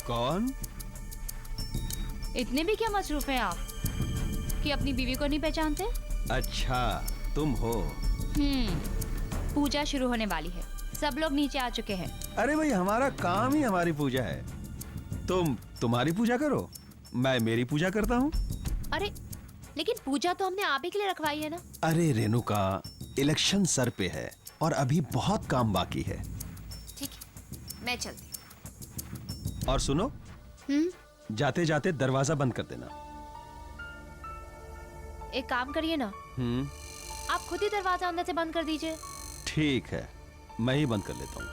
कौन? इतने भी क्या मसरूफ हैं आप कि अपनी बीवी को नहीं पहचानते? अच्छा, तुम हो। पूजा शुरू होने वाली है, सब लोग नीचे आ चुके हैं। अरे भाई, हमारा काम ही हमारी पूजा है। तुम तुम्हारी पूजा करो, मैं मेरी पूजा करता हूँ। अरे लेकिन पूजा तो हमने आप ही के लिए रखवाई है ना। अरे रेणुका, इलेक्शन सर पे है और अभी बहुत काम बाकी है। ठीक है, मैं चलती हूँ। और सुनो, जाते जाते दरवाजा बंद कर देना। एक काम करिए ना, आप खुद ही दरवाजा अंदर से बंद कर दीजिए। ठीक है, मैं ही बंद कर लेता हूँ।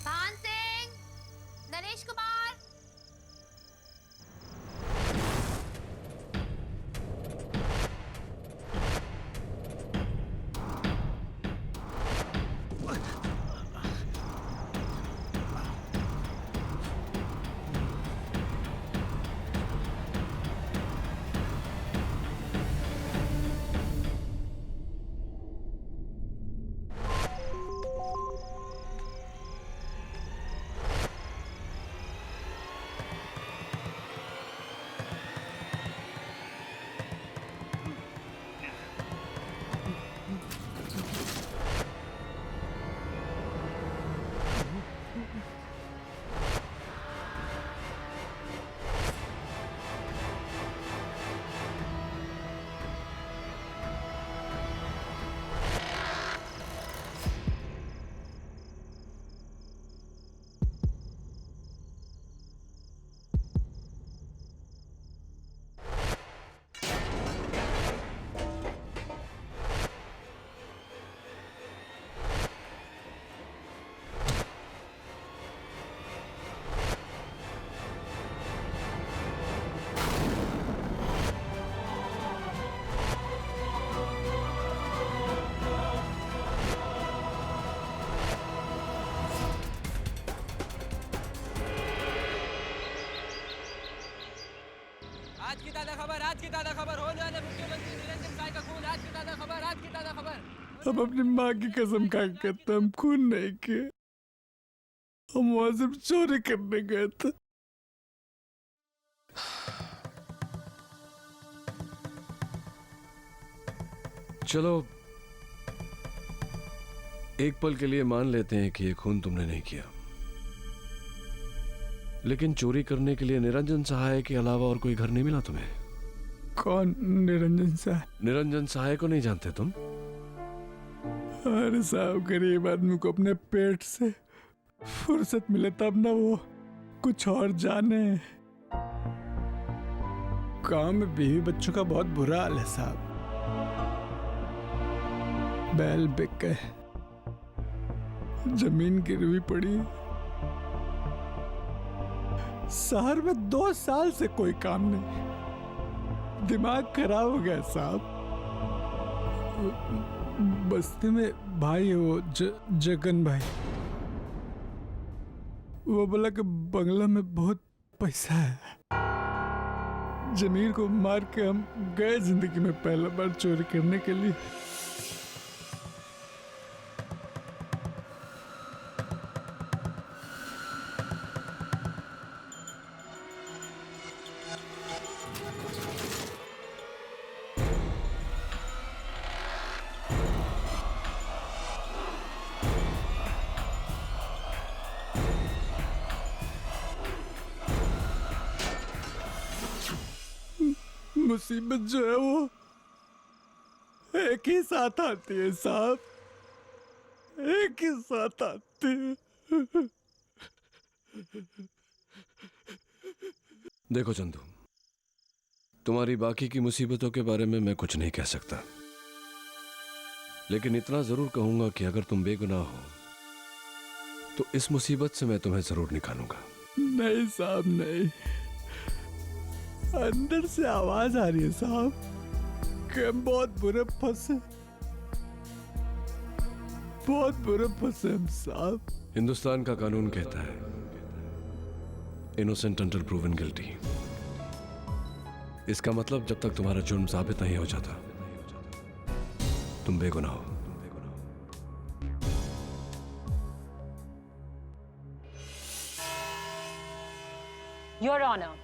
भान सिंह, नरेश कुमार। आज की ताज़ा खबर होने वाले मुख्यमंत्री निरंजन साय का खून। आज की ताज़ा खबर, आज की ताज़ा खबर। हम अपनी माँ की कसम खा के कहते हम खून नहीं किए, हम वहां सिर्फ चोरी करने गए थे। चलो एक पल के लिए मान लेते हैं कि ये खून तुमने नहीं किया, लेकिन चोरी करने के लिए निरंजन सहाय के अलावा और कोई घर नहीं मिला तुम्हें? कौन निरंजन सहाय? निरंजन सहाय को नहीं जानते तुम? अरे साहब, गरीब आदमी को अपने पेट से फुर्सत मिले तब ना वो कुछ और जाने। गांव में बीवी बच्चों का बहुत बुरा हाल है साहब। बैल बिक गए, जमीन गिरवी पड़ी, शहर में 2 साल से कोई काम नहीं। दिमाग खराब हो गया साहब। बस्ती में भाई है वो जगन भाई, वो बोला कि बंगला में बहुत पैसा है। जमीर को मार के हम गए जिंदगी में पहला बार चोरी करने के लिए। मुसीबत जो है वो एक ही साथ आती है साहब, एक ही साथ आती है। देखो चंदू, तुम्हारी बाकी की मुसीबतों के बारे में मैं कुछ नहीं कह सकता, लेकिन इतना जरूर कहूंगा कि अगर तुम बेगुनाह हो तो इस मुसीबत से मैं तुम्हें जरूर निकालूंगा। नहीं साहब नहीं, अंदर से आवाज आ रही है साहब कि हम बहुत बुरे फंसे, बहुत बुरे फंसे हम साहब। हिंदुस्तान का कानून कहता है इनोसेंट अंटिल प्रूवन गिल्टी। इसका मतलब जब तक तुम्हारा जुर्म साबित नहीं हो जाता तुम बेगुनाह हो। योर ऑनर,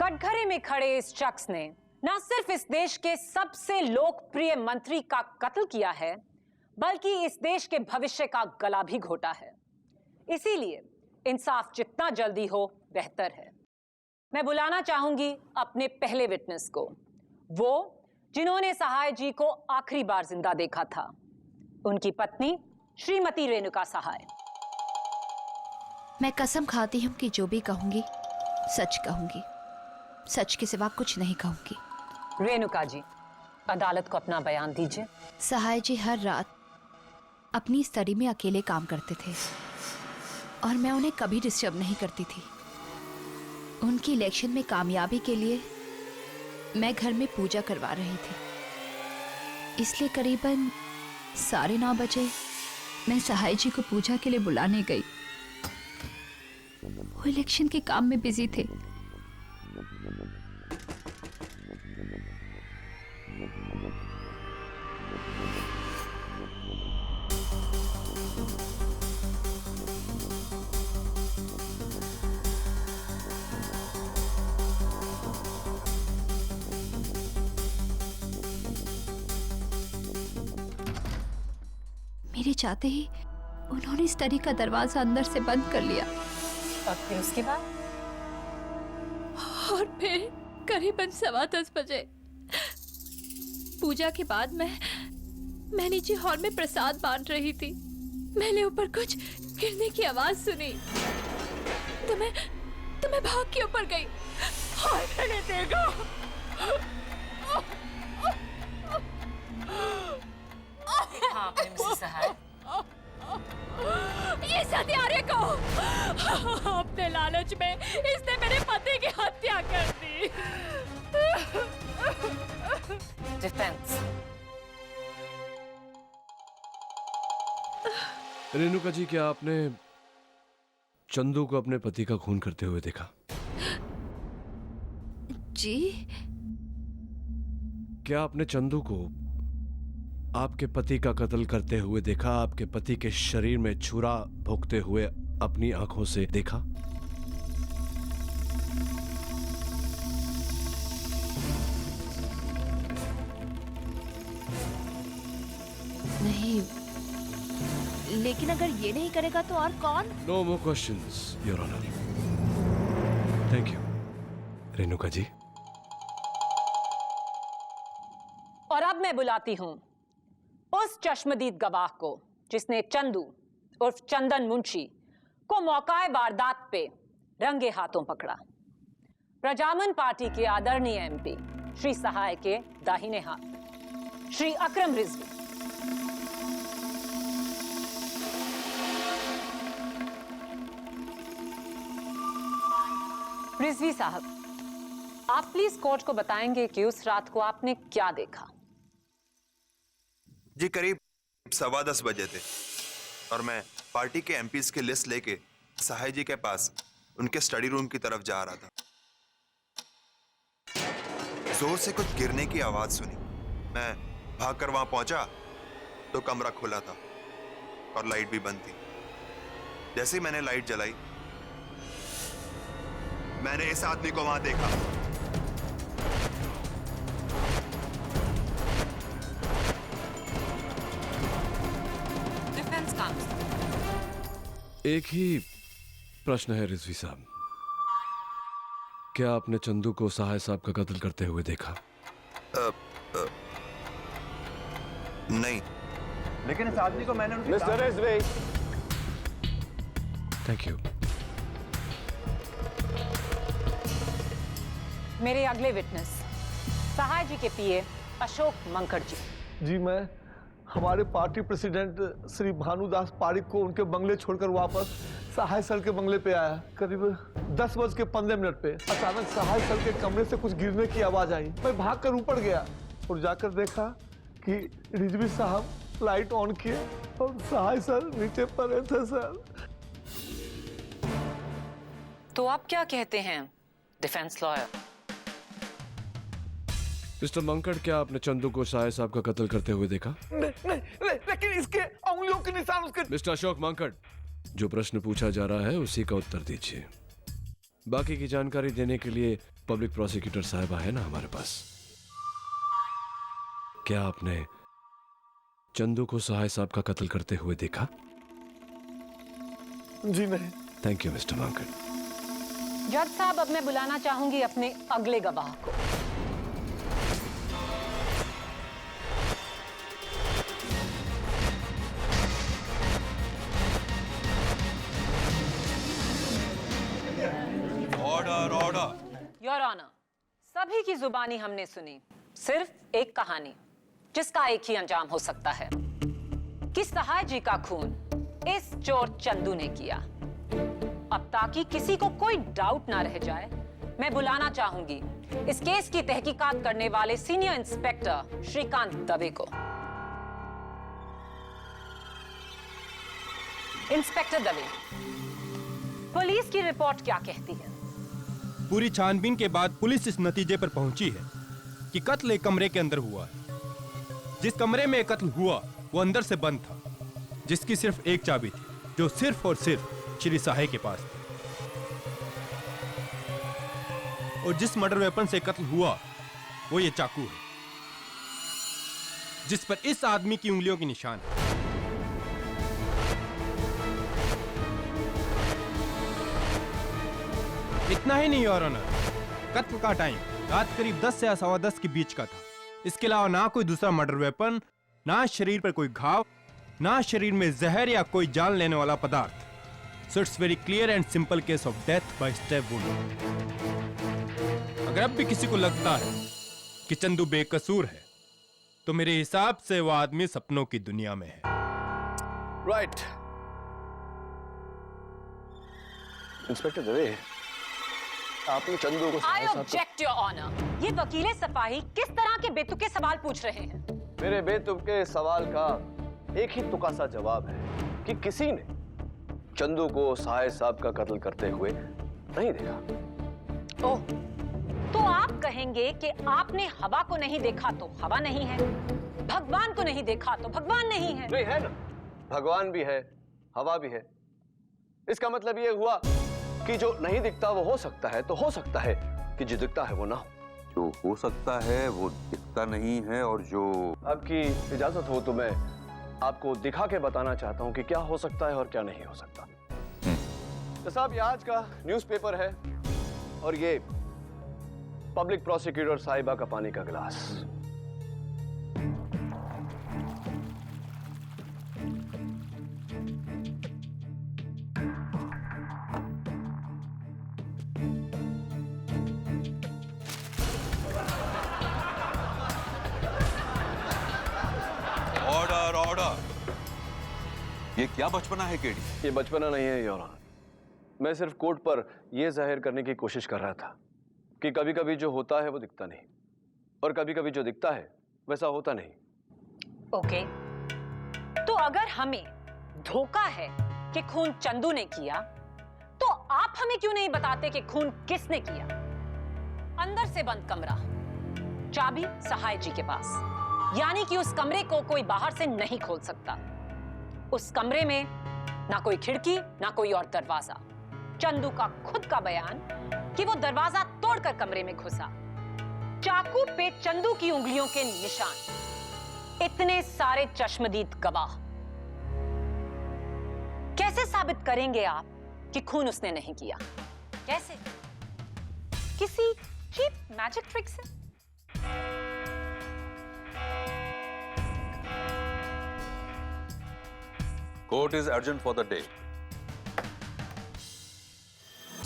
कटघरे में खड़े इस शख्स ने न सिर्फ इस देश के सबसे लोकप्रिय मंत्री का कत्ल किया है, बल्कि इस देश के भविष्य का गला भी घोटा है। इसीलिए इंसाफ जितना जल्दी हो बेहतर है। मैं बुलाना चाहूंगी अपने पहले विटनेस को, वो जिन्होंने सहाय जी को आखिरी बार जिंदा देखा था, उनकी पत्नी श्रीमती रेणुका सहाय। मैं कसम खाती हूँ कि जो भी कहूंगी सच कहूंगी, सच के सिवा कुछ नहीं कहूंगी। रेणुका जी, अदालत को अपना बयान दीजिए। सहाय जी हर रात अपनी स्टडी में अकेले काम करते थे और मैं उन्हें कभी डिस्टर्ब नहीं करती थी। उनकी इलेक्शन में कामयाबी के लिए मैं घर में पूजा करवा रही थी, इसलिए करीबन 9:30 बजे मैं सहाय जी को पूजा के लिए बुलाने गई। वो इलेक्शन के काम में बिजी थे। मेरे चाहते ही उन्होंने स्टडी का दरवाजा अंदर से बंद कर लिया। और फिर उसके बाद? और फिर करीबन 10:15 बजे पूजा के बाद मैं नीचे हॉल में प्रसाद बांट रही थी। मैंने ऊपर कुछ गिरने की आवाज सुनी तो मैं भाग के ऊपर गई। हाय मैंने देखा हाँ, मिसेस सहाय। ये सत्यारे को अपने लालच में इसने मेरे पति की हत्या कर दी। डिफेंस। रेणुका जी, क्या आपने चंदू को अपने पति का खून करते हुए देखा? जी? क्या आपने चंदू को आपके पति का कत्ल करते हुए देखा? आपके पति के शरीर में छुरा भोंकते हुए अपनी आंखों से देखा? नहीं, लेकिन अगर ये नहीं करेगा तो और कौन? No more questions, your honour. Thank you Renuka ji. और अब मैं बुलाती हूं उस चश्मदीद गवाह को जिसने चंदू उर्फ चंदन मुंशी को मौकाए वारदात पे रंगे हाथों पकड़ा। प्रजामन पार्टी के आदरणीय एमपी श्री सहाय के दाहिने हाथ श्री अकरम रिजवी। रिजवी साहब, आप प्लीज कोर्ट को बताएंगे कि उस रात को आपने क्या देखा? जी करीब 10:15 बजे थे और मैं पार्टी के एमपीज की लिस्ट लेके सहाय जी के पास उनके स्टडी रूम की तरफ जा रहा था। जोर से कुछ गिरने की आवाज सुनी। मैं भागकर वहां पहुंचा तो कमरा खुला था और लाइट भी बंद थी। जैसे ही मैंने लाइट जलाई, मैंने इस आदमी को वहां देखा। एक ही प्रश्न है रिजवी साहब, क्या आपने चंदू को सहाय साहब का कत्ल करते हुए देखा? नहीं, लेकिन इस आदमी को मैंने मिस्टर रिजवी, थैंक यू। मेरे अगले विटनेस सहाय जी के पीए अशोक मंकड़ जी। जी, मैं हमारे पार्टी प्रेसिडेंट श्री भानुदास पारिक को उनके बंगले छोड़कर वापस सहाय सर के बंगले पे आया। करीब 10:15 पे अचानक सहाय सर के कमरे से कुछ गिरने की आवाज आई। मैं भागकर ऊपर गया और जाकर देखा कि रिजवी साहब लाइट ऑन किए और सहाय सर नीचे पड़े थे सर। तो आप क्या कहते हैं डिफेंस लॉयर? मिस्टर मंकड़, क्या आपने चंदू को सहाय साहब का कत्ल करते हुए देखा? नहीं, लेकिन इसके उंगलियों के निशान उसके। मिस्टर अशोक मंकड़, जो प्रश्न पूछा जा रहा है उसी का उत्तर दीजिए। बाकी की जानकारी देने के लिए पब्लिक प्रोसिक्यूटर साहिबा है ना हमारे पास। क्या आपने चंदू को सहाय साहब का कत्ल करते हुए देखा? जी नहीं। Thank you mister Mankad. जज साहब, अब मैं बुलाना चाहूंगी अपने अगले गवाह को। Order order. योर ऑनर, सभी की जुबानी हमने सुनी, सिर्फ एक कहानी जिसका एक ही अंजाम हो सकता है कि सहाय जी का खून इस चोर चंदू ने किया। अब ताकि किसी को कोई डाउट ना रह जाए, मैं बुलाना चाहूंगी इस केस की तहकीकात करने वाले सीनियर इंस्पेक्टर श्रीकांत दवे को। इंस्पेक्टर दवे, पुलिस की रिपोर्ट क्या कहती है? पूरी छानबीन के बाद पुलिस इस नतीजे पर पहुंची है कि कत्ल एक कमरे के अंदर हुआ है। जिस कमरे में कत्ल हुआ वो अंदर से बंद था, जिसकी सिर्फ एक चाबी थी जो सिर्फ और सिर्फ श्री सहाय के पास थी। और जिस मर्डर वेपन से कत्ल हुआ वो ये चाकू है जिस पर इस आदमी की उंगलियों के निशान है। इतना ही नहीं योर ऑनर, कत्ल का टाइम रात करीब 10 से 10:15 के बीच का था। इसके अलावा ना कोई दूसरा मर्डर वेपन, ना शरीर पर कोई घाव, ना शरीर में जहर या कोई जान लेने वाला पदार्थ। So it's very clear and simple case of death by step wound. अगर अब भी किसी को लगता है कि चंदू बेकसूर है तो मेरे हिसाब से वो आदमी सपनों की दुनिया में है। राइट। इंस्पेक्टर दवे, आपने चंदू को I object your honor। ये वकीले सफाही किस तरह के बेतुके सवाल पूछ रहे हैं? मेरे बेतुके सवाल का एक ही तुका सा जवाब है कि किसी ने चंदू को सहाय साहब का कत्ल करते हुए नहीं देखा। ओह, तो आप कहेंगे कि आपने हवा को नहीं देखा तो हवा नहीं है, भगवान को नहीं देखा तो भगवान नहीं है। नहीं है ना, भगवान भी है, हवा भी है। इसका मतलब ये हुआ कि जो नहीं दिखता वो हो सकता है, तो हो सकता है कि जो दिखता है वो ना हो। जो हो सकता है वो दिखता नहीं है, और जो आपकी इजाजत हो तो मैं आपको दिखा के बताना चाहता हूं कि क्या हो सकता है और क्या नहीं हो सकता। तो साहब, ये आज का न्यूज़पेपर है और ये पब्लिक प्रोसिक्यूटर साहिबा का पानी का गिलास। Order order. ये क्या बचपना है केडी? ये बचपना नहीं है योर ऑनर। मैं सिर्फ कोर्ट पर यह जाहिर करने की कोशिश कर रहा था कि कभी कभी जो होता है वो दिखता नहीं, और कभी कभी जो दिखता है वैसा होता नहीं। ओके, तो अगर हमें धोखा है कि खून चंदू ने किया, तो आप हमें क्यों नहीं बताते कि खून किसने किया? अंदर से बंद कमरा, चाबी सहाय जी के पास, यानी कि उस कमरे को कोई बाहर से नहीं खोल सकता। उस कमरे में ना कोई खिड़की ना कोई और दरवाजा। चंदू का खुद का बयान कि वो दरवाजा तोड़कर कमरे में घुसा। चाकू पे चंदू की उंगलियों के निशान। इतने सारे चश्मदीद गवाह। कैसे साबित करेंगे आप कि खून उसने नहीं किया? कैसे? किसी चीप मैजिक ट्रिक से? Court is urgent for the day.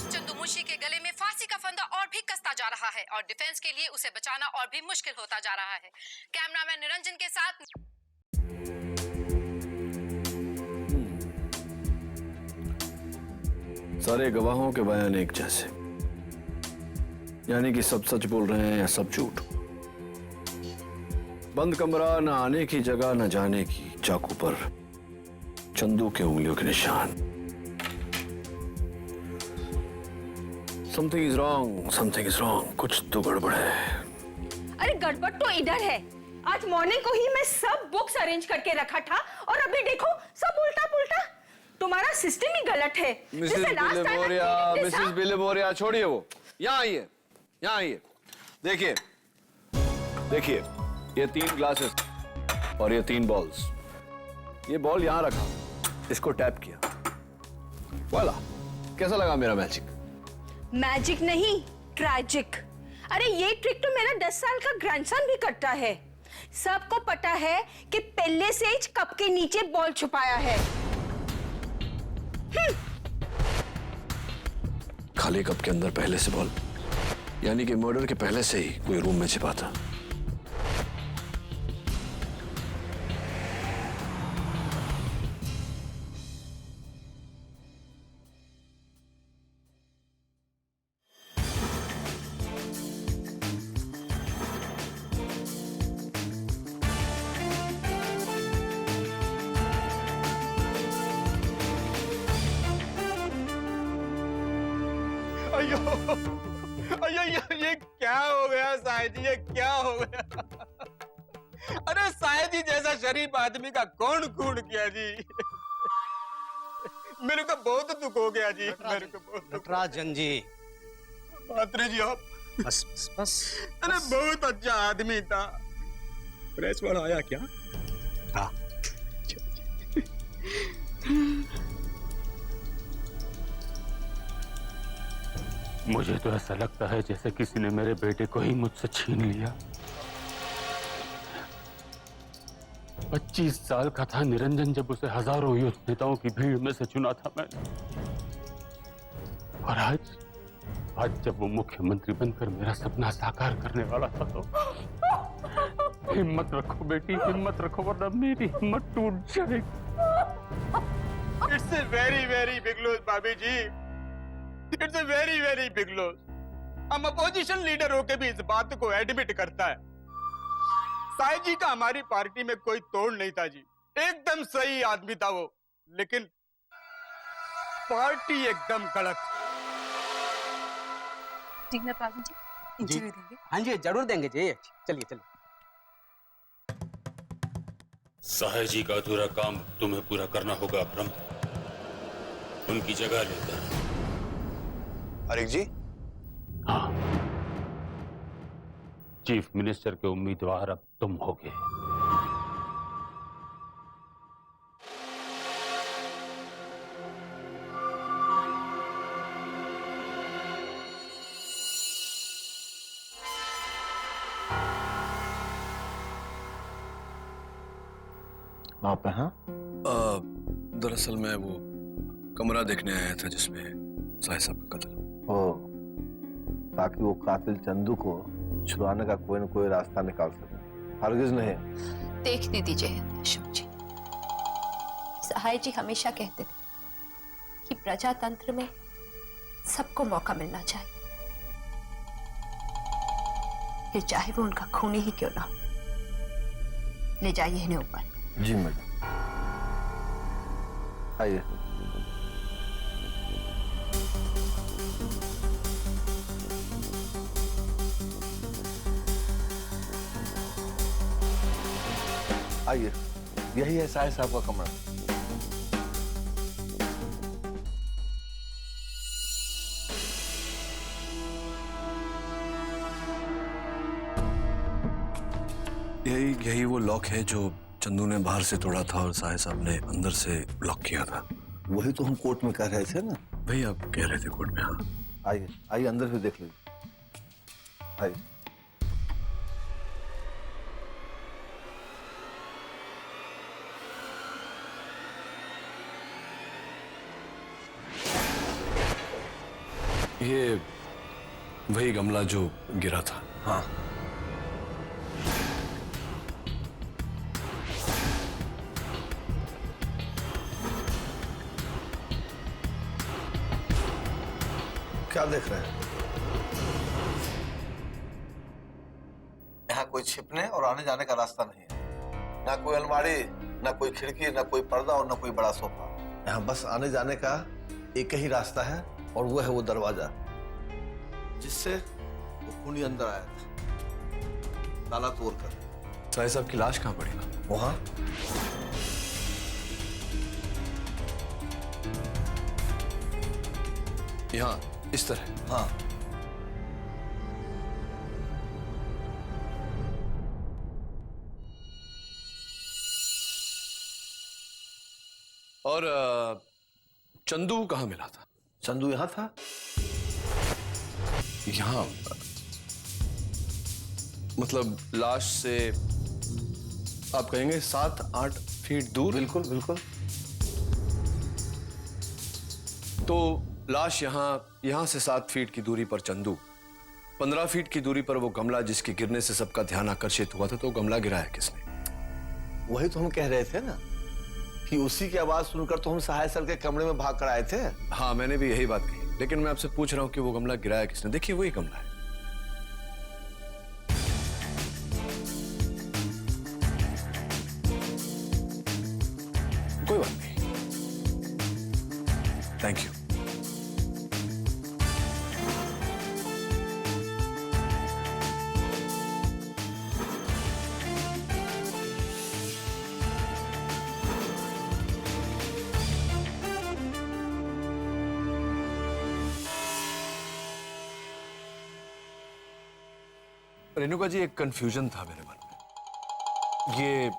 Chandu Munshi के गले में फांसी का फंदा और भी कसता जा रहा है और डिफेंस के लिए उसे बचाना और भी मुश्किल होता जा रहा है। कैमरामैन निरंजन के साथ सारे गवाहों के बयान एक जैसे, यानी कि सब सच बोल रहे हैं या सब झूठ। बंद कमरा, न आने की जगह न जाने की, चाकू पर चंदू के उंगलियों के निशान। समथिंग इज रॉन्ग, कुछ तो गड़बड़ है। अरे गड़बड़ तो इधर है। आज मॉर्निंग को ही मैं सब बुक्स अरेंज करके रखा था और अभी देखो सब उल्टा पुल्टा। तुम्हारा सिस्टम ही गलत है। मिसेस बिलेमोरिया, छोड़िए वो। यहाँ आइए, यहाँ आइए। देखिए, देखिए, ये 3 ग्लासेस और ये 3 बॉल्स। ये बॉल यहाँ रखा, इसको टैप किया, वाला। कैसा लगा मेरा मैजिक? मैजिक नहीं, ट्रैजिक। अरे ये ट्रिक तो मेरा 10 साल का ग्रैंडसन भी करता है। सबको पता है कि पहले से ही कप के नीचे बॉल छुपाया है। खाली कप के अंदर पहले से बॉल, यानी कि मर्डर के पहले से ही कोई रूम में छिपा था। अयो अयो ये क्या हो गया साहिब जी, ये क्या हो गया? अरे साहिब जी जैसा शरीफ आदमी का कौन खून किया जी? मेरे को बहुत दुख हो गया जी, मेरे को बहुत दुख। नटराजन जी, मात्रे जी आप बस बस बस। अरे बहुत अच्छा आदमी था। प्रेस वाला आया क्या? हाँ। मुझे तो ऐसा लगता है जैसे किसी ने मेरे बेटे को ही मुझसे छीन लिया। 25 साल का था निरंजन जब उसे हजारों युद्ध नेताओं की भीड़ में से चुना था मैंने, और आज जब वो मुख्यमंत्री बनकर मेरा सपना साकार करने वाला था तो हिम्मत रखो बेटी, हिम्मत रखो, वरना मेरी हिम्मत टूट जाएगी। It's a very very big loss भाभी जी, it's a very very big loss. हम अपोजिशन लीडर होके भी इस बात को एडमिट करता है। साई जी का हमारी पार्टी में कोई तोड़ नहीं था जी, एकदम सही आदमी था वो, लेकिन पार्टी एकदम गलत। ठीक ना जी, इंटरव्यू देंगे? हाँ जी जरूर देंगे जी, चलिए चलिए। साहे जी का अधूरा काम तुम्हें पूरा करना होगा अकरम, उनकी जगह लेकर। अरे जी, हाँ, चीफ मिनिस्टर के उम्मीदवार अब तुम होगे। आप हैं? दरअसल मैं वो कमरा देखने आया था जिसमें साहिब साहब का कत्ल। ओ, ताकि वो कातिल चंदू को छुड़ाने का कोई न कोई रास्ता निकाल सके। हरगिज नहीं। देखने दीजिए अशोक जी, सहाय जी हमेशा कहते थे कि प्रजातंत्र में सबको मौका मिलना चाहिए, फिर चाहे वो उनका खूनी ही क्यों ना हो। ले जाइए इन्हें ऊपर। जी मैडम, आइए। आइए, यही है साहिब साहब का कमरा। यही वो लॉक है जो चंदू ने बाहर से तोड़ा था और साहिब साहब ने अंदर से लॉक किया था। वही तो हम कोर्ट में कह रहे थे ना। भाई आप कह रहे थे कोर्ट में। हाँ आइए आइए, अंदर भी देख लीजिए। आइए। ये वही गमला जो गिरा था। हाँ, क्या देख रहे हैं? यहाँ कोई छिपने और आने जाने का रास्ता नहीं है। ना कोई अलमारी, ना कोई खिड़की, ना कोई पर्दा और ना कोई बड़ा सोफा। यहाँ बस आने जाने का एक ही रास्ता है, और वो है वो दरवाजा जिससे वो खूनी अंदर आया था, ताला तोड़कर। साहिब साहब की लाश कहाँ पड़ी? वहां यहाँ इस तरह? हाँ। और चंदू कहाँ मिला था? चंदू यहाँ था। यहाँ मतलब लाश से आप कहेंगे 7-8 फीट दूर? बिल्कुल बिल्कुल। तो लाश यहाँ से 7 फीट की दूरी पर चंदू, 15 फीट की दूरी पर वो गमला जिसके गिरने से सबका ध्यान आकर्षित हुआ था, तो गमला गिराया किसने? वही तो हम कह रहे थे ना कि उसी की आवाज सुनकर तो हम सहाय सर के कमरे में भाग कर आए थे। हाँ, मैंने भी यही बात कही, लेकिन मैं आपसे पूछ रहा हूँ कि वो गमला गिराया किसने? देखिए वही गमला है। कोई बात नहीं, थैंक यू। रेणुका जी, एक कंफ्यूजन था मेरे मन में। ये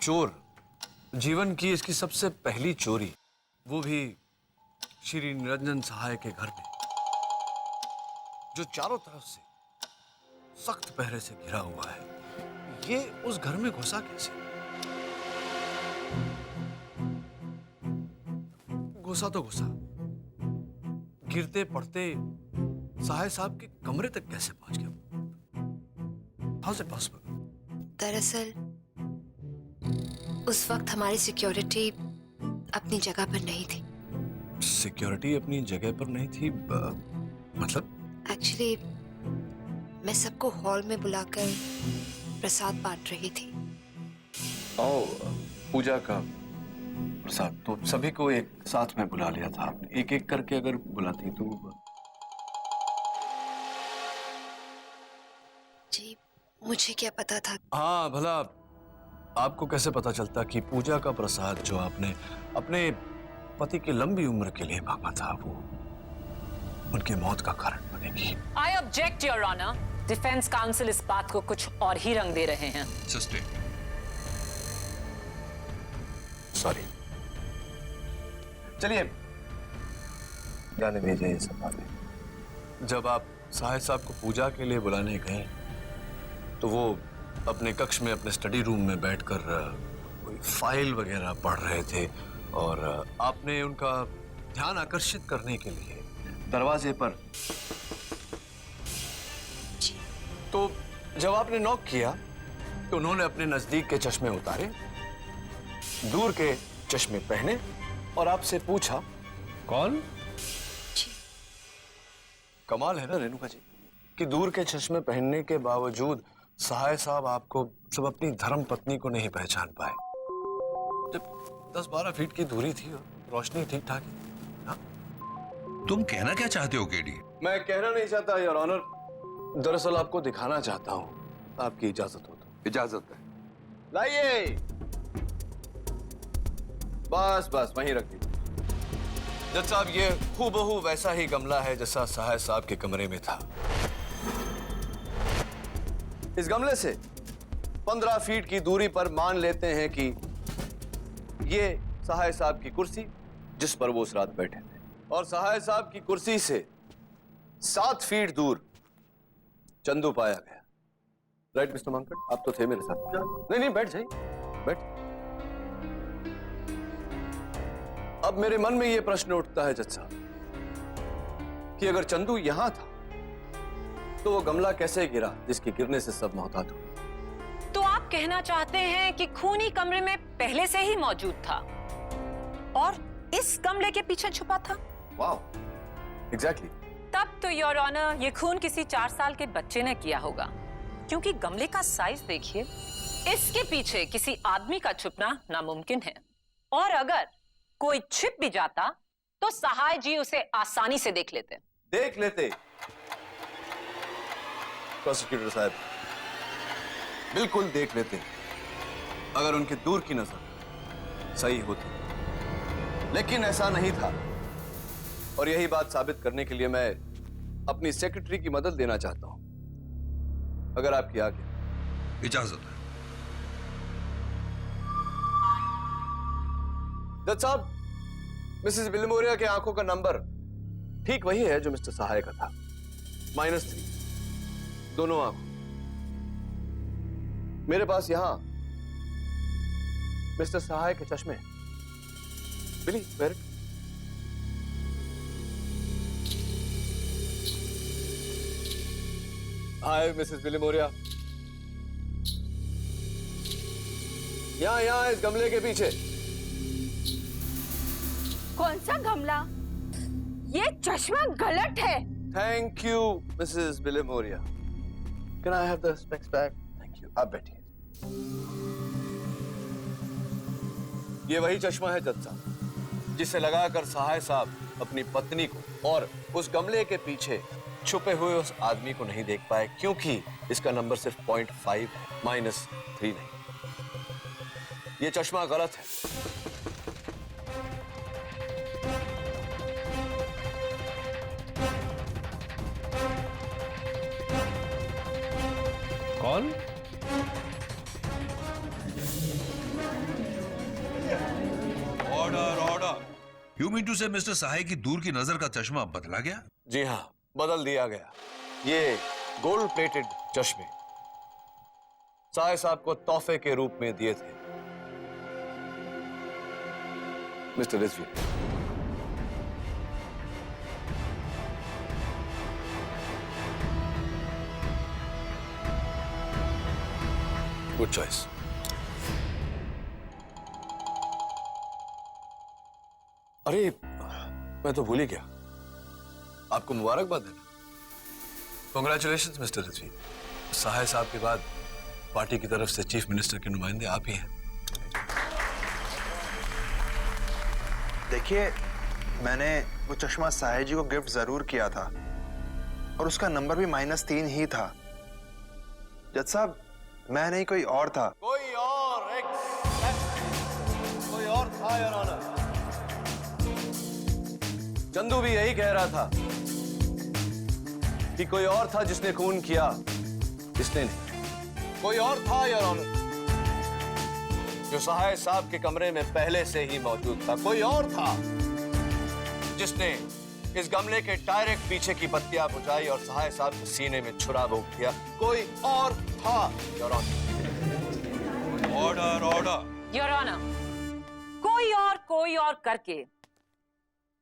चोर जीवन की इसकी सबसे पहली चोरी, वो भी श्री निरंजन सहाय के घर में, जो चारों तरफ से सख्त पहरे से घिरा हुआ है, ये उस घर में घुसा कैसे? घुसा तो घुसा, गिरते पड़ते सहाय साहब के कमरे तक कैसे पहुंच गया? How is it possible? दरअसल उस वक्त हमारी सिक्योरिटी अपनी जगह पर नहीं थी। सिक्योरिटी अपनी जगह पर नहीं थी? मतलब? एक्चुअली मैं सबको हॉल में बुलाकर प्रसाद बांट रही थी। पूजा का प्रसाद तो सभी को एक साथ में बुला लिया था आपने। एक एक करके अगर बुलाती तो। जी, मुझे क्या पता था। हाँ, भला आपको कैसे पता चलता कि पूजा का प्रसाद जो आपने अपने पति की लंबी उम्र के लिए मांगा था, वो उनकी मौत का कारण बनेगी? I object your honour. Defence counsel इस बात को कुछ और ही रंग दे रहे हैं। सॉरी, चलिए जाने दीजिए ये सब बातें। जब आप सहाय साहब को पूजा के लिए बुलाने गए तो वो अपने कक्ष में, अपने स्टडी रूम में बैठकर कोई फाइल वगैरह पढ़ रहे थे, और आपने उनका ध्यान आकर्षित करने के लिए दरवाजे पर, तो जब आपने नॉक किया तो उन्होंने अपने नजदीक के चश्मे उतारे, दूर के चश्मे पहने और आपसे पूछा कौन? कमाल है ना रेणुका जी कि दूर के चश्मे पहनने के बावजूद सहाय साहब आपको सब अपनी धर्म पत्नी को नहीं पहचान पाए, जब 10-12 फीट की दूरी थी और रोशनी ठीक ठाक है। तुम कहना क्या चाहते हो केडी? मैं कहना नहीं चाहता योर ऑनर, दरअसल आपको दिखाना चाहता हूं, आपकी इजाजत हो तो। इजाजत है। लाइए, बस बस वहीं रख दीजिए। जज साहब, ये हूबहू वैसा ही गमला है जैसा सहाय साहब के कमरे में था। इस गमले से 15 फीट की दूरी पर मान लेते हैं कि ये सहाय साहब की कुर्सी जिस पर वो उस रात बैठे थे, और सहाय साहब की कुर्सी से 7 फीट दूर चंदू पाया गया। राइट मिस्टर मांकड़, आप तो थे मेरे साथ। नहीं नहीं, बैठ जाइए, बैठ। अब मेरे मन में यह प्रश्न उठता है जज साहब कि अगर चंदू यहां था तो वो गमला कैसे गिरा जिसके गिरने से सब मोहतात हुए? तो आप कहना चाहते हैं कि खूनी कमरे में पहले से ही मौजूद था और इस गमले के पीछे छुपा था? वाह, एग्जैक्टली। तब तो योर ऑनर ये खून किसी 4 साल के बच्चे ने किया होगा, क्योंकि गमले का साइज देखिए, इसके पीछे किसी आदमी का छुपना नामुमकिन है, और अगर कोई छिप भी जाता तो सहाय जी उसे आसानी से देख लेते। प्रोसिक्यूटर साहब, बिल्कुल देख लेते अगर उनकी दूर की नजर सही होती, लेकिन ऐसा नहीं था। और यही बात साबित करने के लिए मैं अपनी सेक्रेटरी की मदद लेना चाहता हूं, अगर आपकी आज्ञा। इजाजत है। जज साहब, मिसेस विलिमोरिया के आंखों का नंबर ठीक वही है जो मिस्टर सहाय का था, -3, दोनों आंखों। मेरे पास यहां मिस्टर सहाय के चश्मे। Billy, wear it. Hi Mrs Vilimoria. यहां इस गमले के पीछे। कौन सा गमला? ये चश्मा गलत है। Thank you Mrs Vilimoria. Can I have the specs back? Thank you. आप बैठिए। ये वही चश्मा है जज साहब, जिसे लगाकर सहाय साहब अपनी पत्नी को और उस गमले के पीछे छुपे हुए उस आदमी को नहीं देख पाए, क्योंकि इसका नंबर सिर्फ 0.5 है, -3 नहीं। ये चश्मा गलत है। कौन? Order order. You mean to say mister Sahay की दूर की नजर का चश्मा बदला गया? जी हाँ, बदल दिया गया। ये गोल्ड प्लेटेड चश्मे सहाय साहब को तोहफे के रूप में दिए थे मिस्टर रिजवी। Good choice. अरे मैं तो भूल ही गया, आपको मुबारकबाद देना। Congratulations mister Rizvi. सहाय साहब के बाद पार्टी की तरफ से चीफ मिनिस्टर के नुमाइंदे आप ही हैं। देखिए, मैंने वो चश्मा सहाय जी को गिफ्ट जरूर किया था और उसका नंबर भी -3 ही था। जज साहब, मैं नहीं, कोई और था। कोई और था योर ऑनर। चंदू भी यही कह रहा था कि कोई और था जिसने खून किया, इसने नहीं। कोई और था योर ऑनर जो सहाय साहब के कमरे में पहले से ही मौजूद था। कोई और था जिसने इस गमले के डायरेक्ट पीछे की बत्तियां बुझाई और सहाय साहब के सीने में छुरा भोंक दिया। कोई और था your honour. Order order. Your honour, कोई और करके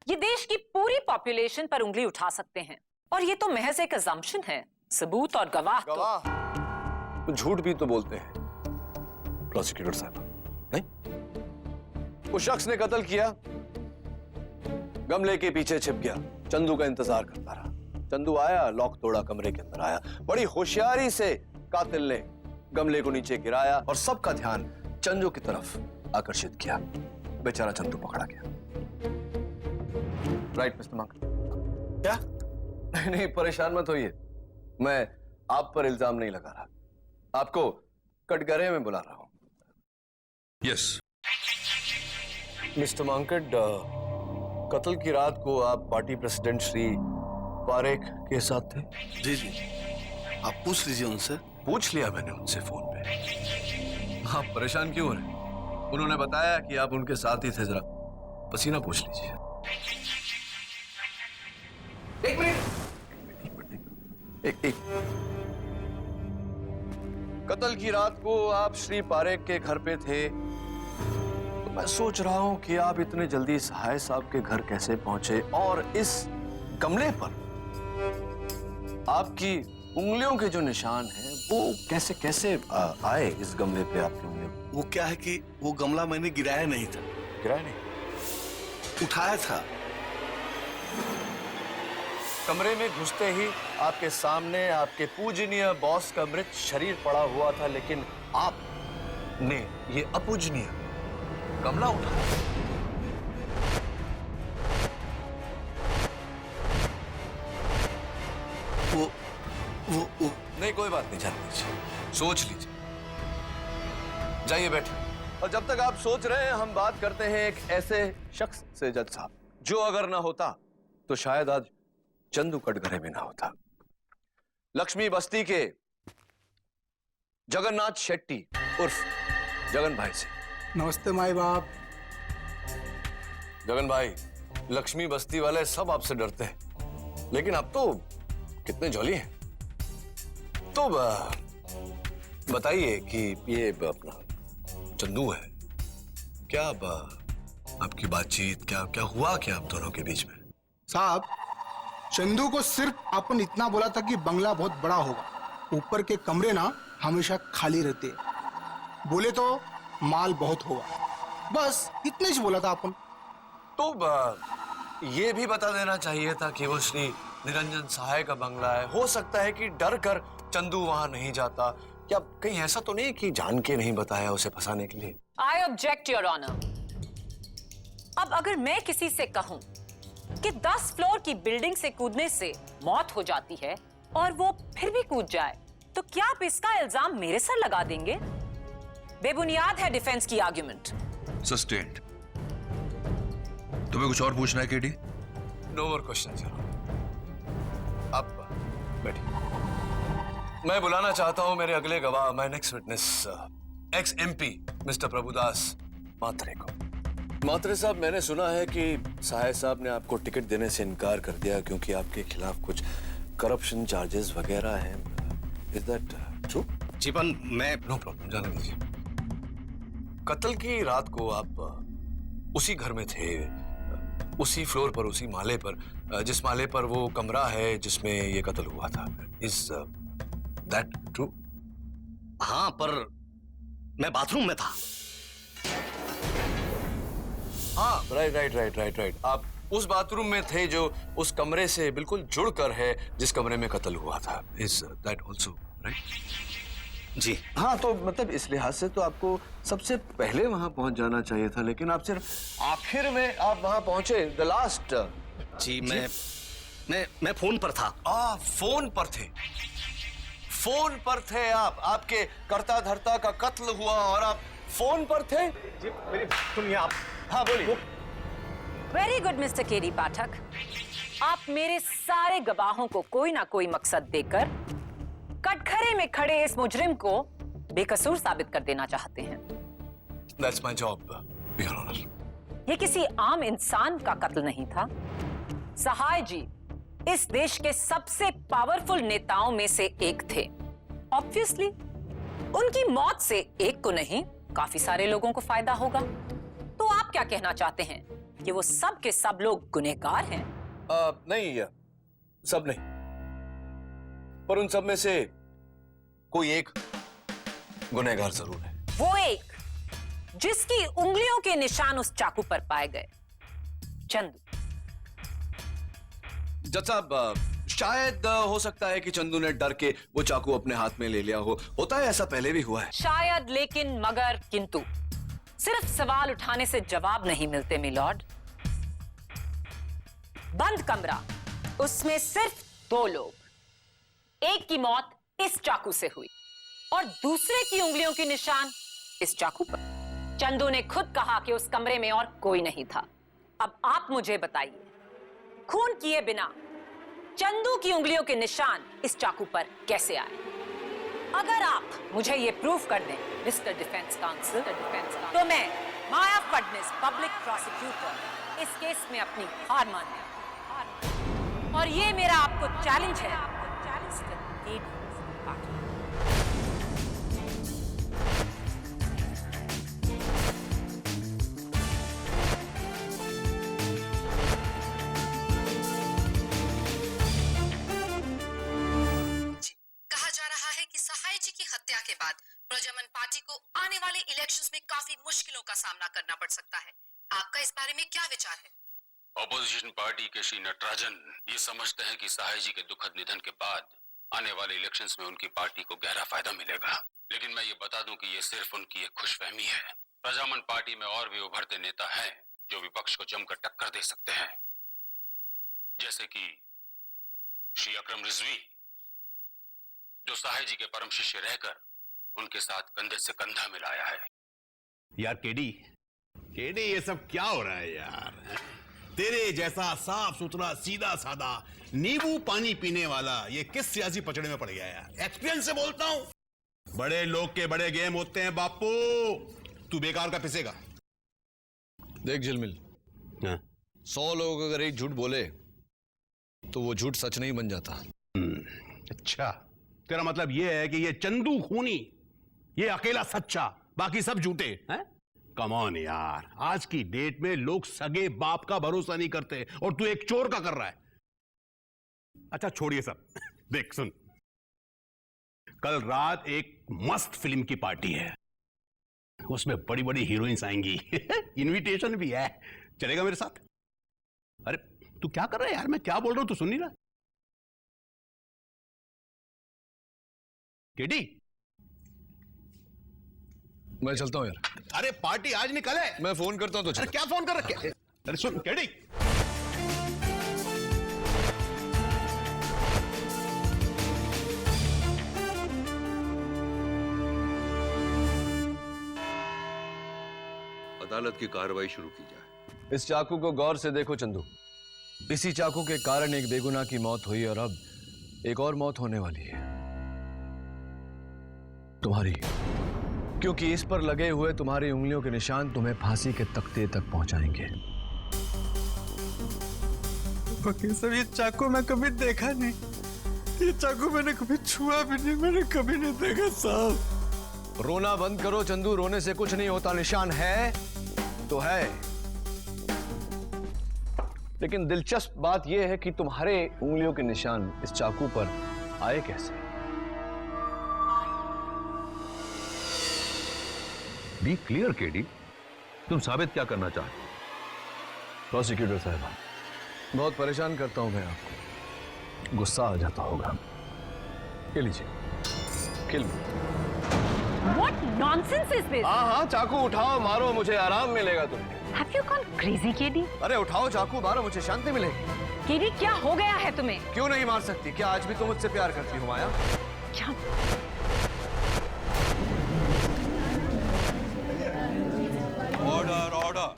ये देश की पूरी पॉपुलेशन पर उंगली उठा सकते हैं, और ये तो महज एक अजम्पशन है। सबूत और गवाह तो झूठ भी तो बोलते हैं प्रोसिक्यूटर साहब, नहीं? उस शख्स ने कत्ल किया, गमले के पीछे छिप गया, चंदू का इंतजार करता रहा। चंदू आया, लॉक तोड़ा, कमरे के अंदर आया, बड़ी होशियारी से कातिल ने गमले को नीचे गिराया और सबका ध्यान चंदू की तरफ आकर्षित किया। बेचारा चंदू पकड़ा गया। Right mister monk? क्या? नहीं, परेशान मत होइए, मैं आप पर इल्जाम नहीं लगा रहा, आपको कटघरे में बुला रहा हूं। यस मिस्टर मांकड, कत्ल की रात को आप पार्टी प्रेसिडेंट श्री पारेख के साथ थे? जी जी, आप पूछ लीजिए उनसे। पूछ लिया मैंने उनसे फोन पे। आप परेशान क्यों हो रहे? उन्होंने बताया कि आप उनके साथ ही थे। जरा पसीना पूछ लीजिए। एक मिनट, एक कत्ल की रात को आप श्री पारेख के घर पे थे, तो मैं सोच रहा हूं कि आप इतने जल्दी सहाय साहब के घर कैसे पहुंचे, और इस गमले पर आपकी उंगलियों के जो निशान हैं वो कैसे कैसे आए इस गमले पे आपकी उंगलियों? वो क्या है कि वो गमला मैंने गिराया नहीं था। गिराया नहीं? उठाया था। कमरे में घुसते ही आपके सामने आपके पूजनीय बॉस का मृत शरीर पड़ा हुआ था, लेकिन आपने ये अपूजनीय गमला उठाया। वो नहीं, कोई बात नहीं, जान लीजिए, सोच लीजिए, जाइए बैठे। और जब तक आप सोच रहे हैं, हम बात करते हैं एक ऐसे शख्स से जज साहब, जो अगर ना होता तो शायद आज चंदू कटघरे में ना होता। लक्ष्मी बस्ती के जगन्नाथ शेट्टी उर्फ जगन भाई से। नमस्ते माई बाप। जगन भाई, लक्ष्मी बस्ती वाले सब आपसे डरते हैं, लेकिन अब तो कितने जॉली हैं। तो बताइए कि ये अपना चंदू है, क्या आपकी बातचीत क्या क्या हुआ क्या आप दोनों के बीच में? साहब, चंदू को सिर्फ अपन इतना बोला था कि बंगला बहुत बड़ा होगा, ऊपर के कमरे ना हमेशा खाली रहते हैं। बोले तो माल बहुत होगा, बस इतने ही बोला था अपन। तो ये भी बता देना चाहिए था कि वो श्री निरंजन सहाय का बंगला है। हो सकता है कि डर कर चंदू वहां नहीं जाता, या कहीं ऐसा तो नहीं कि जान के नहीं बताया उसे फंसाने के लिए? I object your honour. अब अगर मैं किसी से कहूं कि 10 फ्लोर की बिल्डिंग से कूदने से मौत हो जाती है और वो फिर भी कूद जाए, तो क्या आप इसका इल्जाम मेरे सर लगा देंगे? बेबुनियाद है डिफेंस की आर्ग्यूमेंट। सस्टेन्ड। तुम्हें कुछ और पूछना है केडी? No more questions. आप बैठिए। मैं बुलाना चाहता हूं मेरे अगले गवाह, my next witness, ex MP mister Prabhudas Matre को। मात्रे साहब, मैंने सुना है कि सहाय साहब ने आपको टिकट देने से इनकार कर दिया क्योंकि आपके खिलाफ कुछ करप्शन चार्जेस वगैरह हैं। Is that true? जी पर मैं नो प्रॉब्लम, जाने दीजिए। कत्ल की रात को आप उसी घर में थे, उसी फ्लोर पर, उसी माले पर, जिस माले पर वो कमरा है जिसमें ये कत्ल हुआ था। Is that true? हाँ, पर मैं बाथरूम में था। हाँ, राइट। आप उस बाथरूम में थे जो उस कमरे से बिल्कुल जुड़कर है जिस कमरे में कत्ल हुआ था। Is that also right? जी हाँ, तो मतलब इस लिहाज से तो आपको सबसे पहले वहां पहुंच जाना चाहिए था, लेकिन आप सिर्फ आखिर में आप वहां पहुंचे, द लास्ट। जी मैं फोन पर था। फोन पर थे? फोन पर थे आप? आपके कर्ता धर्ता का कत्ल हुआ और आप फोन पर थे? जी मेरी सुनिए आप। हाँ बोलिए। वेरी गुड मिस्टर केडी पाठक, आप मेरे सारे गवाहों को कोई ना कोई मकसद देकर कटघरे में खड़े इस मुजरिम को बेकसूर साबित कर देना चाहते हैं। That's my job, Your Honor. ये किसी आम इंसान का कत्ल नहीं था। सहाय जी इस देश के सबसे पावरफुल नेताओं में से एक थे। ऑब्वियसली उनकी मौत से एक को नहीं, काफी सारे लोगों को फायदा होगा। तो आप क्या कहना चाहते हैं कि वो सब के सब लोग गुनहगार हैं? नहीं, सब नहीं, पर उन सब में से कोई एक गुनहगार जरूर है। वो एक जिसकी उंगलियों के निशान उस चाकू पर पाए गए, चंदू। जज साहब, शायद हो सकता है कि चंदू ने डर के वो चाकू अपने हाथ में ले लिया हो। होता है, ऐसा पहले भी हुआ है। शायद, लेकिन, मगर, किंतु सिर्फ सवाल उठाने से जवाब नहीं मिलते मिलॉर्ड। बंद कमरा, उसमें सिर्फ 2 लोग। एक की मौत इस चाकू से हुई और दूसरे की उंगलियों के निशान इस चाकू पर। चंदू ने खुद कहा कि उस कमरे में और कोई नहीं था। अब आप मुझे बताइए, खून किए बिना चंदू की उंगलियों के निशान इस चाकू पर कैसे आए? अगर आप मुझे ये प्रूफ कर दें मिस्टर डिफेंस काउंसिल, तो मैं माया फडणवीस, पब्लिक प्रोसिक्यूटर, इस केस में अपनी हार मान लूं। और ये मेरा आपको चैलेंज है। कहा जा रहा है कि सहाय जी की हत्या के बाद प्रजामन पार्टी को आने वाले इलेक्शंस में काफी मुश्किलों का सामना करना पड़ सकता है। आपका इस बारे में क्या विचार है? ऑपोजिशन पार्टी के श्री नटराजन ये समझते हैं कि सहाय जी के दुखद निधन के बाद आने वाले इलेक्शंस में उनकी पार्टी को गहरा फायदा मिलेगा। लेकिन मैं ये बता दूं कि ये सिर्फ उनकी एक खुशफहमी है। प्रजामन पार्टी में और भी उभरते नेता हैं जो विपक्ष को जमकर टक्कर दे सकते हैं, जैसे कि श्री अकरम रिजवी, जो सहाय जी के परम शिष्य रहकर उनके साथ कंधे से कंधा मिलाया है। यार केडी, ये सब क्या हो रहा है यार? तेरे जैसा साफ सुथरा सीधा साधा नींबू पानी पीने वाला ये किस सियासी पचड़े में पड़ गया यार? एक्सपीरियंस से बोलता हूं, बड़े लोग के बड़े गेम होते हैं बापू, तू बेकार का पिसेगा। देख झिलमिल, 100 लोग अगर एक झूठ बोले तो वो झूठ सच नहीं बन जाता। अच्छा, तेरा मतलब ये है कि ये चंदू खूनी, ये अकेला सच्चा, बाकी सब झूठे हैं? कम ऑन यार, आज की डेट में लोग सगे बाप का भरोसा नहीं करते और तू एक चोर का कर रहा है। अच्छा छोड़िए सब, देख सुन, कल रात एक मस्त फिल्म की पार्टी है, उसमें बड़ी बड़ी हीरोइंस आएंगी। इनविटेशन भी है, चलेगा मेरे साथ? अरे तू क्या कर रहा है यार, मैं क्या बोल रहा हूं तू सुन नहीं रहा? केडी, मैं चलता हूं यार। अरे पार्टी आज निकल है। मैं फोन करता हूं तो अरे क्या फोन कर रखे? अरे सुन केडी, अदालत की कार्रवाई शुरू की जाए। इस चाकू को गौर से देखो चंदू, इसी चाकू के कारण एक बेगुनाह की मौत हुई और अब एक और मौत होने वाली है, तुम्हारी। क्योंकि इस पर लगे हुए तुम्हारी उंगलियों के निशान तुम्हें फांसी के तख्ते तक पहुंचाएंगे। वकील साहब, ये चाकू मैं कभी देखा नहीं, ये चाकू मैंने कभी छुआ भी नहीं, मैंने कभी नहीं देखा साहब। रोना बंद करो चंदू, रोने से कुछ नहीं होता, निशान है तो है। लेकिन दिलचस्प बात यह है कि तुम्हारे उंगलियों के निशान इस चाकू पर आए कैसे? बी क्लियर केडी, तुम साबित क्या करना चाहते हो? प्रोसिक्यूटर साहब, बहुत परेशान करता हूं मैं आपको, गुस्सा आ जाता होगा। ये लीजिए, किल मी। What nonsense is this? हाँ, चाकू उठाओ, मारो, मुझे आराम मिलेगा तुम्हें। Have you gone crazy, KD? अरे उठाओ चाकू, मारो, मुझे शांति मिलेगी। केडी, क्या हो गया है तुम्हें? क्यों नहीं मार सकती? क्या आज भी तुम मुझसे प्यार करती हो माया? क्या? Order order.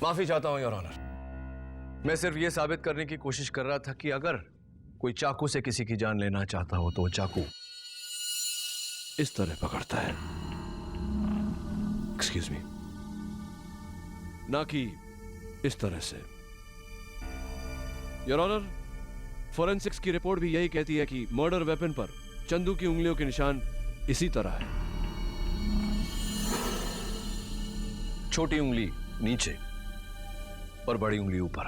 माफी चाहता हूं योर ऑनर, मैं सिर्फ यह साबित करने की कोशिश कर रहा था कि अगर कोई चाकू से किसी की जान लेना चाहता हो तो वो चाकू इस तरह पकड़ता है, एक्सक्यूज मी, ना कि इस तरह से। योर ऑनर, फोरेंसिक्स की रिपोर्ट भी यही कहती है कि मर्डर वेपन पर चंदू की उंगलियों के निशान इसी तरह है, छोटी उंगली नीचे और बड़ी उंगली ऊपर।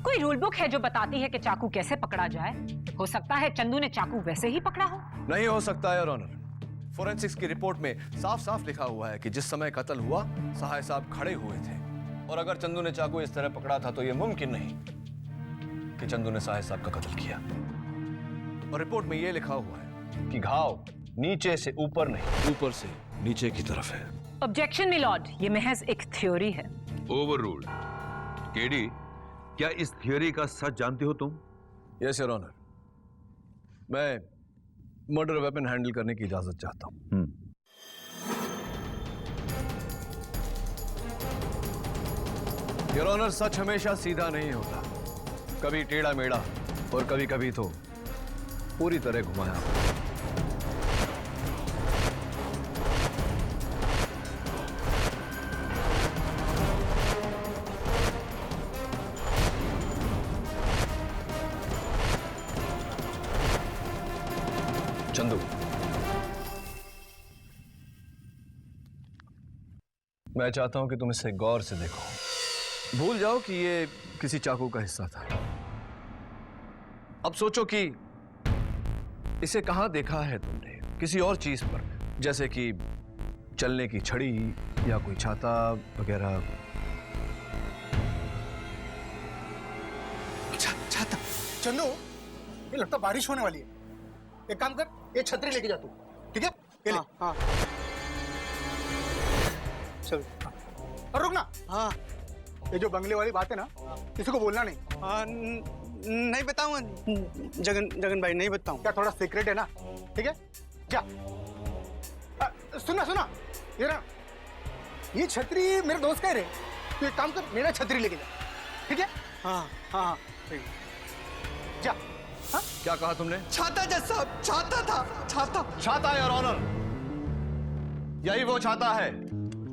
कोई रूल बुक है जो बताती है कि चाकू कैसे पकड़ा जाए? हो सकता है चंदू ने चाकू वैसे ही पकड़ा हो। नहीं हो सकता है योर ऑनर, फोरेंसिक्स की रिपोर्ट में साफ साफ लिखा हुआ है कि जिस समय कत्ल हुआ सहाय साहब खड़े हुए थे, और अगर चंदू ने चाकू इस तरह पकड़ा था तो यह मुमकिन नहीं कि चंदू ने सहाय साहब का कत्ल किया। और रिपोर्ट में यह लिखा हुआ है कि घाव नीचे से ऊपर नहीं, ऊपर से नीचे की तरफ है। ऑब्जेक्शन मिलॉर्ड, ये महज एक थ्योरी है। ओवररूल्ड। केडी, क्या इस थियोरी का सच जानते हो तुम? यस योर ऑनर, मैं मर्डर वेपन हैंडल करने की इजाजत चाहता हूं। योर ऑनर, सच हमेशा सीधा नहीं होता, कभी टेढ़ा मेढ़ा और कभी कभी तो पूरी तरह घुमाया। चंदू, मैं चाहता हूं कि तुम इसे गौर से देखो, भूल जाओ कि ये किसी चाकू का हिस्सा था। अब सोचो कि इसे कहां देखा है तुमने, किसी और चीज पर, जैसे कि चलने की छड़ी या कोई छाता वगैरह। छाता? चंदू, ये लगता बारिश होने वाली है, एक काम कर, ये छतरी लेके जा तू, ठीक है? ये ले। हाँ। चल। और रुक ना। हाँ। ये जो बंगले वाली बात है ना, किसी को बोलना नहीं। हाँ, नहीं बताऊंगा जगन भाई, नहीं बताऊं। क्या थोड़ा सीक्रेट है ना, ठीक है? जा। सुना, ये ना, ये छतरी मेरे दोस्त का है रे, तू एक काम कर, मेरा छतरी लेके जा, ठीक है? हाँ हाँ हाँ ठीक है। जा। हाँ? क्या कहा तुमने? छाता जज साहब, छाता था, छाता। छाता योर ऑनर, यही वो छाता है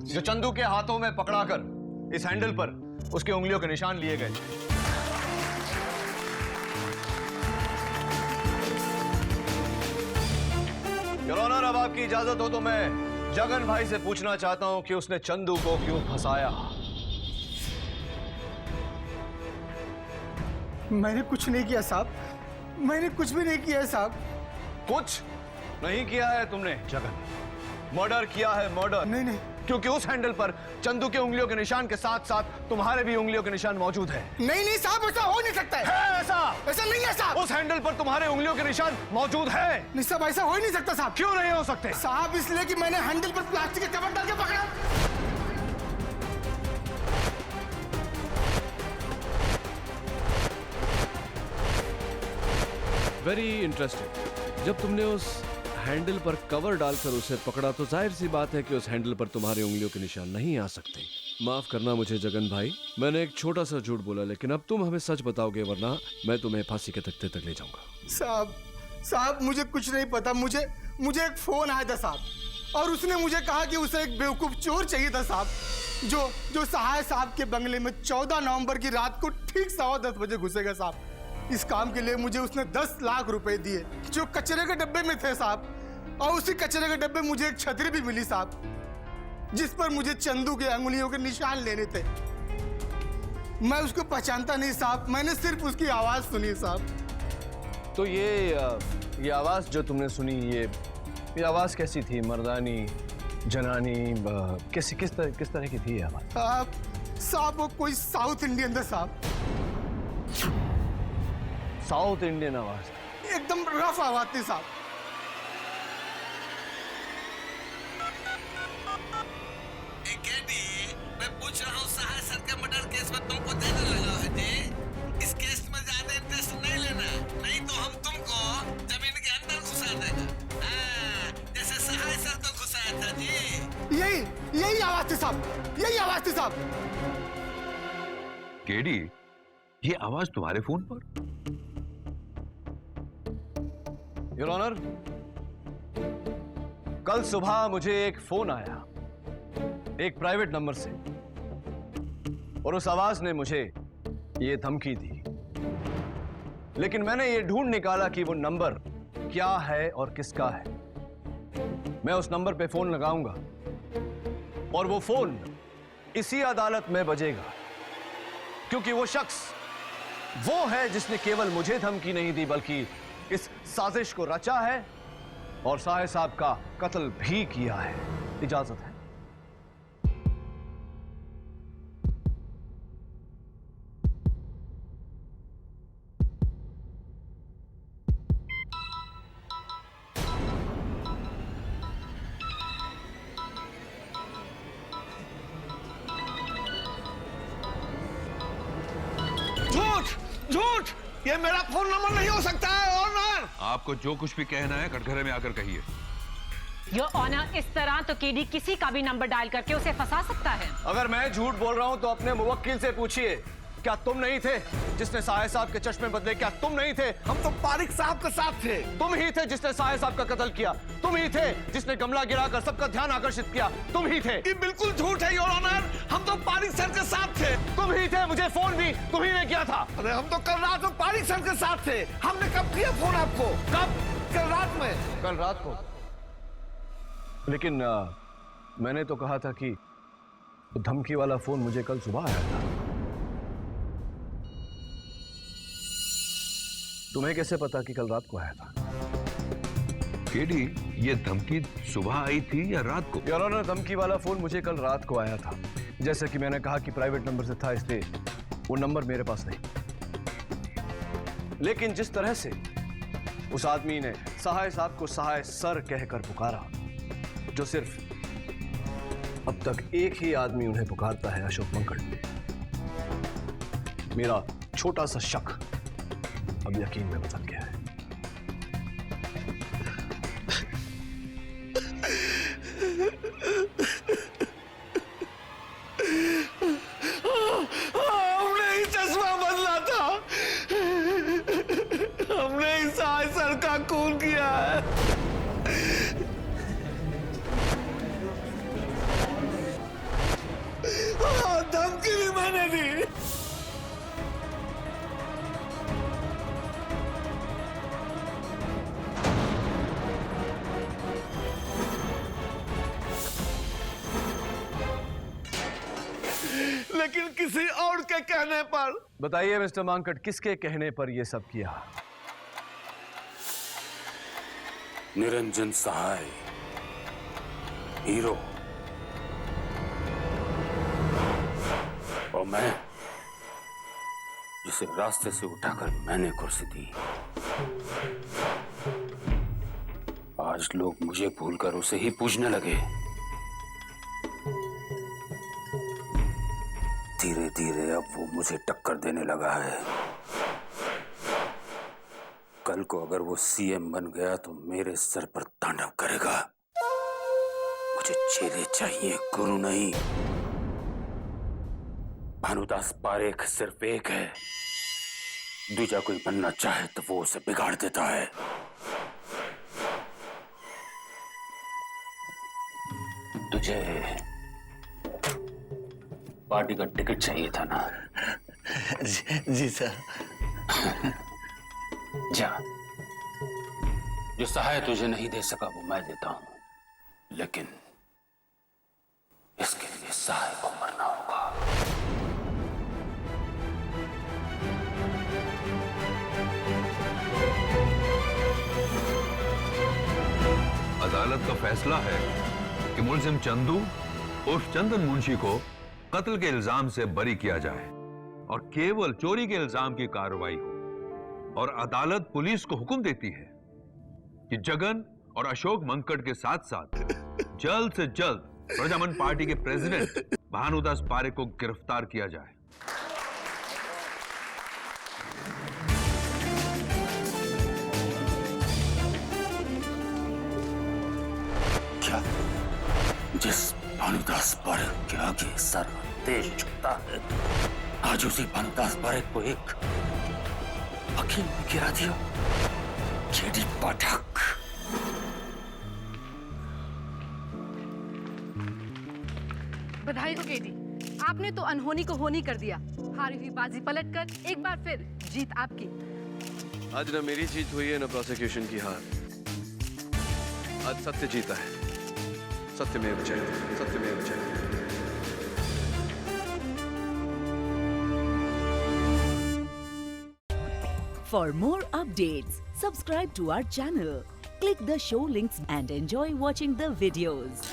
जो चंदू के हाथों में पकड़ाकर इस हैंडल पर उसके उंगलियों के निशान लिए गए। योर ऑनर, अब आपकी इजाजत हो तो मैं जगन भाई से पूछना चाहता हूं कि उसने चंदू को क्यों फंसाया। मैंने कुछ नहीं किया साहब, मैंने कुछ भी नहीं किया साहब। कुछ नहीं किया है तुमने जगन, मर्डर किया है, मर्डर। नहीं नहीं, क्योंकि उस हैंडल पर चंदू के उंगलियों के निशान के साथ साथ तुम्हारे भी उंगलियों के निशान मौजूद है। नहीं नहीं साहब, ऐसा हो नहीं सकता है। ऐसा नहीं है साहब। उस हैंडल पर तुम्हारे उंगलियों के निशान मौजूद है। नहीं साहब, ऐसा हो ही नहीं सकता साहब। क्यों नहीं हो सकते साहब? इसलिए कि मैंने हैंडल पर प्लास्टिक के कवर डाल के पकड़ा। Very interesting. जब तुमने उस हैंडल पर कवर डालकर उसे पकड़ा तो जाहिर सी बात है कि उस हैंडल पर तुम्हारे उंगलियों के निशान नहीं आ सकते। माफ करना मुझे जगन भाई, मैंने एक छोटा सा झूठ बोला, लेकिन अब तुम हमें सच बताओगे वरना मैं तुम्हें फांसी के तख्ते तक ले जाऊंगा। साहब मुझे कुछ नहीं पता। मुझे एक फोन आया था साहब, और उसने मुझे कहा कि उसे एक बेवकूफ चोर चाहिए था साहब, जो सहाय साहब के बंगले में 14 नवंबर की रात को ठीक 10:15 बजे घुसेगा साहब। इस काम के लिए मुझे उसने 10 लाख रुपए दिए, जो कचरे के डब्बे में थे साहब, और उसी कचरे के डब्बे मुझे एक छतरी भी मिली साहब, जिस पर मुझे चंदू के अंगुलियों के निशान लेने थे। मैं उसको पहचानता नहीं साहब, मैंने सिर्फ उसकी आवाज सुनी साहब। तो ये आवाज जो तुमने सुनी, ये आवाज कैसी थी? मर्दानी, जनानी, किस तरह की थी ये आवाज? साहब वो कोई साउथ इंडियन था साहब। साउथ इंडियन आवाज? एकदम रफ आवाज थी साहब। मैं पूछ रहा हूँ, सहाय सर के मर्डर केस में तुमको देने लगा है जी। इस केस में ज्यादा इंटरेस्ट नहीं लेना, नहीं तो हम तुमको जमीन के अंदर घुसा देगा, जैसे सहाय सर को घुसाया था जी। यही आवाज थी साहब, यही आवाज थी साहब। केडी, ये आवाज तुम्हारे फोन पर? योर ऑनर, कल सुबह मुझे एक फोन आया एक प्राइवेट नंबर से, और उस आवाज ने मुझे ये धमकी दी, लेकिन मैंने ये ढूंढ निकाला कि वो नंबर क्या है और किसका है। मैं उस नंबर पे फोन लगाऊंगा और वो फोन इसी अदालत में बजेगा, क्योंकि वो शख्स वो है जिसने केवल मुझे धमकी नहीं दी बल्कि इस साजिश को रचा है और सहाय साहब का कत्ल भी किया है। इजाजत है। झूठ, ये मेरा फोन नंबर नहीं हो सकता है ऑनर। आपको जो कुछ भी कहना है कटघरे में आकर कहिए। योर ऑनर, इस तरह तो केडी किसी का भी नंबर डायल करके उसे फंसा सकता है। अगर मैं झूठ बोल रहा हूं तो अपने मुवक्किल से पूछिए, क्या तुम नहीं थे जिसने सहाय साहब के चश्मे बदले? क्या तुम नहीं थे? हम तो पारिक साहब के साथ थे। तुम ही थे जिसने सहाय साहब का कत्ल किया, तुम ही थे जिसने गमला गिराकर सबका ध्यान आकर्षित किया, तुम ही थे। ये बिल्कुल झूठ है योर ऑनर, हम तो पारिक सर के साथ थे। तुम ही थे, मुझे फोन भी तुम ही ने किया था। अरे हम तो कल रात में पारिक सर के साथ थे। हमने कब किया फोन आपको? कब? कल रात में। कल रात को? लेकिन मैंने तो कहा था कि धमकी वाला फोन मुझे कल सुबह आया था। तुम्हें कैसे पता कि कल रात को आया था? केडी, ये धमकी सुबह आई थी या रात को? योर ऑनर, धमकी वाला फोन मुझे कल रात को आया था। जैसे कि मैंने कहा कि प्राइवेट नंबर से था, इसलिए वो नंबर मेरे पास नहीं। लेकिन जिस तरह से उस आदमी ने सहाय साहब को सहाय सर कहकर पुकारा, जो सिर्फ अब तक एक ही आदमी उन्हें पुकारता है, अशोक मंकड़, मेरा छोटा सा शक अब यकीन में बदल गया है। खून किया है। धमकी भी मैंने दी। लेकिन किसी और के कहने पर। बताइए मिस्टर मांकट, किसके कहने पर यह सब किया? निरंजन सहाय, हीरो, और मैं, जिसे रास्ते से उठाकर मैंने कुर्सी दी। आज लोग मुझे भूलकर उसे ही पूजने लगे। धीरे धीरे अब वो मुझे टक्कर देने लगा है। कल को अगर वो सीएम बन गया तो मेरे सर पर तांडव करेगा। मुझे चेले चाहिए, गुरु नहीं। भानुदास पारेख सिर्फ एक है, दूजा कोई बनना चाहे तो वो उसे बिगाड़ देता है। तुझे पार्टी का टिकट चाहिए था ना? जी सर। जा, जो सहाय तुझे नहीं दे सका वो मैं देता हूं, लेकिन इसके लिए सहाय को मरना होगा। अदालत का फैसला है कि मुलजिम चंदू उर्फ चंदन मुंशी को कत्ल के इल्जाम से बरी किया जाए और केवल चोरी के इल्जाम की कार्रवाई हो। और अदालत पुलिस को हुक्म देती है कि जगन और अशोक मंकट के साथ साथ जल्द से जल्द प्रजामन पार्टी के प्रेसिडेंट भानुदास पारेख को गिरफ्तार किया जाए। क्या जिस भानुदास पारेख के आगे सारा देश झुकता है, आज उसी भानुदास पारेख को एक वकील ने गिरा दिया? केडी पाठक। बधाई हो केडी, आपने तो अनहोनी को होनी कर दिया। हारी हुई बाजी पलटकर एक बार फिर जीत आपकी। आज न मेरी जीत हुई है न प्रोसिक्यूशन की हार। आज सत्य जीता है। सत्यमेव जयते, सत्यमेव जयते। For more updates, subscribe to our channel, click the show links and enjoy watching the videos.